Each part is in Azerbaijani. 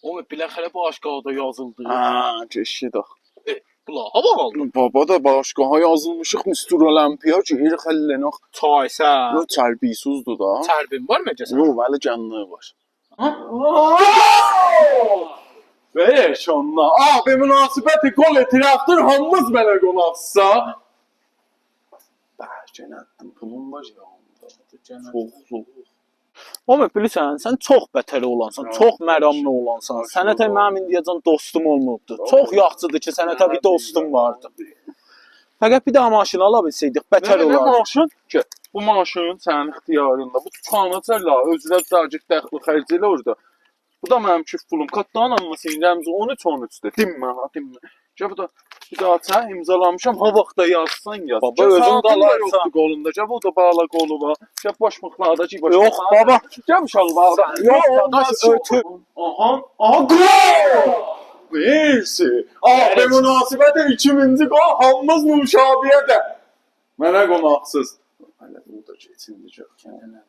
O biləxərə başqada yazıldı. Ha, eşidə. Bula, hava qaldı. Baba da başqaha yazılmışıq Mr. Olimpiya ki, xəllənax. Çaysə. Bu çərbisuzdur da. Çərbin var mıəcəsən? Yox, bəli canlı var. Beş onunla. Abi münasibəti gol etirafdır, hamımız mənə qonaqsa. Bəlkə nədim, pulum var yanımda. Çox. Oğlum bilirsən, sən çox bətər olansan, çox məramlı olansan. Sənətə mənim indiyəcən dostum olmayıbdı. Çox yaxşıdır ki, sənətə bir dostum vardı. Fəqət bir daha maşın ala bilsəydik, bətər Nə olardı. maşın ki? Bu maşın sənin ixtiyarında. Bu tutanacaqla, özünə dəcik dəxli xərc elə orada. Bu da mənim çift pulum. Katdan almasın, rəmzi 13-13'dür. Dinmə, dinmə. Ya bu da bir daha sən imzalamışam, ha vaxtda yazsan yaz. Baba, özün də alarsan. Yoxdur qolunda. Ya bu da bağla qolu var. Ya başmaqlarda ki, başmaqlarda. Yox, baba. Ya şalvarda. Yox, dadaş, ötür. Aha, gol! Neyse. Abi münasibətə 2000-ci gol, hamımız müşabiyə də. Mənə qonaqsız. Hələ bu da keçincək kendine.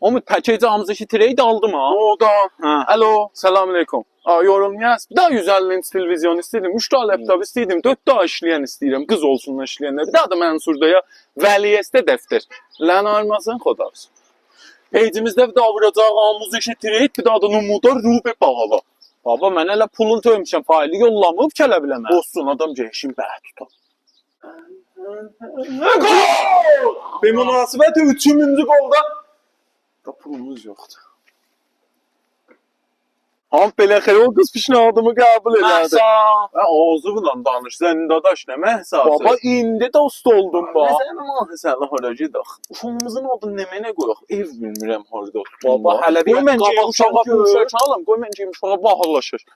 Oğlum pəkəcamızı ki, trade aldım ha. O da. Ha. Alo, selamünaleyküm. Yorulmayasın. Bir daha 150 inç televizyon istəyirdim, 3 daha laptop istəyirdim, 4 daha işləyən istəyirəm, qız olsunlar işləyənlər. Bir daha da Mənsurdaya vəliyəstə dəftər. Lən almasın xodavs. Peycimizdə bir daha vuracaq amuz işi trade, bir daha da numudar rubi bağla. Baba, mən hələ pulun tövmüşəm, faili yollamıb kələ biləmə. Olsun, adam cəhşin bəh tutar. Gol! Bir münasibəti 3-cü qolda da pulumuz yoxdur. Ham beləxərə o qız pişnadımı qəbul elədi. Məhsa. Ağzınla danış, sən dadaş nə məhsası? Baba, indi dost oldum ba. Sən məhsəli hara gedək? Uşağımızın adını nə mənə qoyaq? Ev bilmirəm harada. Baba, hələ bir qoy mən qabaq uşağa gör. quşaq alım, qoy mən uşağa bahalaşır.